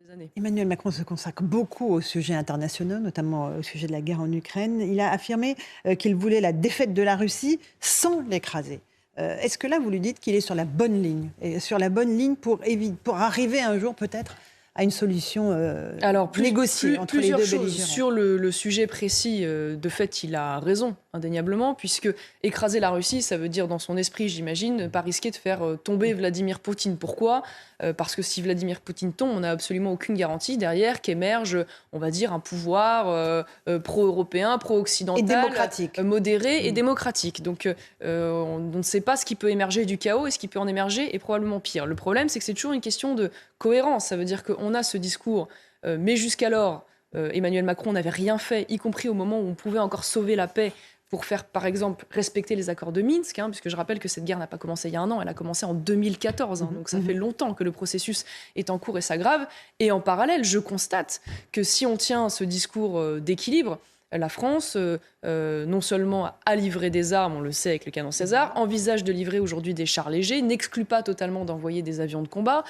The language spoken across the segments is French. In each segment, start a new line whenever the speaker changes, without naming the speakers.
des années.
Emmanuel Macron se consacre beaucoup aux sujets internationaux, notamment au sujet de la guerre en Ukraine. Il a affirmé qu'il voulait la défaite de la Russie sans l'écraser. Est-ce que là, vous lui dites qu'il est sur la bonne ligne, et sur la bonne ligne pour arriver un jour peut-être à une solution
Alors,
négociée entre les
plusieurs
deux
choses.
belligérants?
Sur le sujet précis, de fait, il a raison, indéniablement, puisque écraser la Russie, ça veut dire, dans son esprit, j'imagine, ne pas risquer de faire tomber Vladimir Poutine. Pourquoi ? Parce que si Vladimir Poutine tombe, on n'a absolument aucune garantie derrière qu'émerge, on va dire, un pouvoir pro-européen,
Et
pro-occidental,
démocratique.
modéré et démocratique. Donc, on ne sait pas ce qui peut émerger du chaos, et ce qui peut en émerger est probablement pire. Le problème, c'est que c'est toujours une question de cohérence. Ça veut dire qu'on a ce discours, mais jusqu'alors, Emmanuel Macron n'avait rien fait, y compris au moment où on pouvait encore sauver la paix pour faire, par exemple, respecter les accords de Minsk, puisque je rappelle que cette guerre n'a pas commencé il y a un an, elle a commencé en 2014, donc ça fait longtemps que le processus est en cours et s'aggrave. Et en parallèle, je constate que si on tient ce discours d'équilibre, la France, non seulement a livré des armes, on le sait avec le canon César, envisage de livrer aujourd'hui des chars légers, n'exclut pas totalement d'envoyer des avions de combat.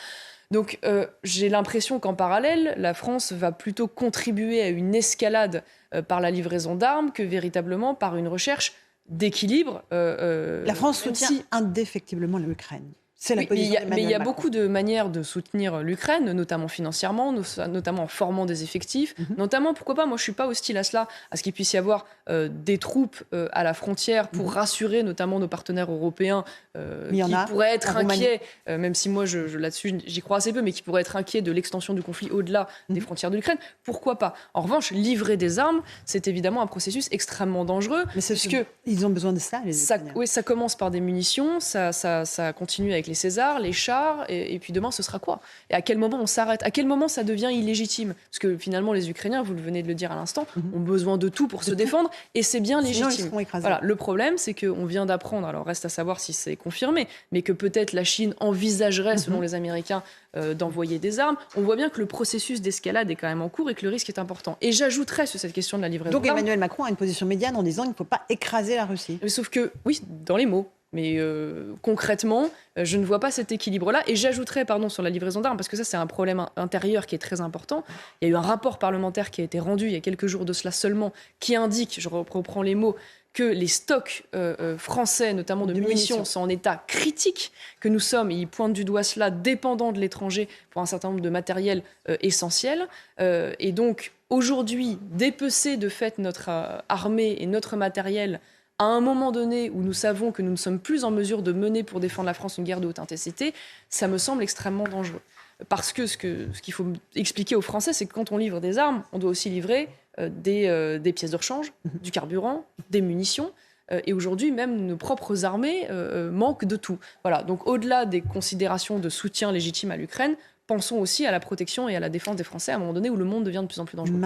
Donc j'ai l'impression qu'en parallèle, la France va plutôt contribuer à une escalade par la livraison d'armes que véritablement par une recherche d'équilibre.
La France soutient indéfectiblement l'Ukraine. C'est la
Oui,
position
mais
d'Emmanuel
il y a
Macron.
beaucoup de manières de soutenir l'Ukraine, notamment financièrement, notamment en formant des effectifs, notamment, pourquoi pas, moi je ne suis pas hostile à cela, à ce qu'il puisse y avoir des troupes à la frontière pour rassurer notamment nos partenaires européens qui pourraient être inquiets, même si moi là-dessus j'y crois assez peu, mais qui pourraient être inquiets de l'extension du conflit au-delà des frontières de l'Ukraine. Pourquoi pas? En revanche, livrer des armes, c'est évidemment un processus extrêmement dangereux.
Mais ils ont besoin de ça, les Ukrainiens.
Oui, ça commence par des munitions, ça continue avec les Césars, les chars, et puis demain, ce sera quoi? Et à quel moment on s'arrête? À quel moment ça devient illégitime? Parce que finalement, les Ukrainiens, vous venez de le dire à l'instant, ont besoin de tout pour se défendre, et c'est bien
Sinon,
légitime.
ils seront écrasés.
Voilà. Le problème, c'est qu'on vient d'apprendre, alors reste à savoir si c'est confirmé, mais que peut-être la Chine envisagerait, selon les Américains, d'envoyer des armes. On voit bien que le processus d'escalade est quand même en cours et que le risque est important. Et j'ajouterais sur cette question de la livraison
Donc
d'armes.
Emmanuel Macron a une position médiane en disant qu'il ne faut pas écraser la Russie.
Sauf que, oui, dans les mots. Mais concrètement, je ne vois pas cet équilibre-là. Et j'ajouterais, sur la livraison d'armes, parce que ça, c'est un problème intérieur qui est très important. Il y a eu un rapport parlementaire qui a été rendu il y a quelques jours de cela seulement, qui indique, je reprends les mots, que les stocks français, notamment de munitions, sont en état critique, que nous sommes, et il pointe du doigt cela, dépendants de l'étranger pour un certain nombre de matériels essentiels. Et donc, aujourd'hui, dépecer de fait notre armée et notre matériel à un moment donné où nous savons que nous ne sommes plus en mesure de mener pour défendre la France une guerre de haute intensité, ça me semble extrêmement dangereux. Parce que ce qu'il faut expliquer aux Français, c'est que quand on livre des armes, on doit aussi livrer des pièces de rechange, du carburant, des munitions. Et aujourd'hui, même nos propres armées manquent de tout. Voilà. Donc au-delà des considérations de soutien légitime à l'Ukraine, pensons aussi à la protection et à la défense des Français à un moment donné où le monde devient de plus en plus dangereux.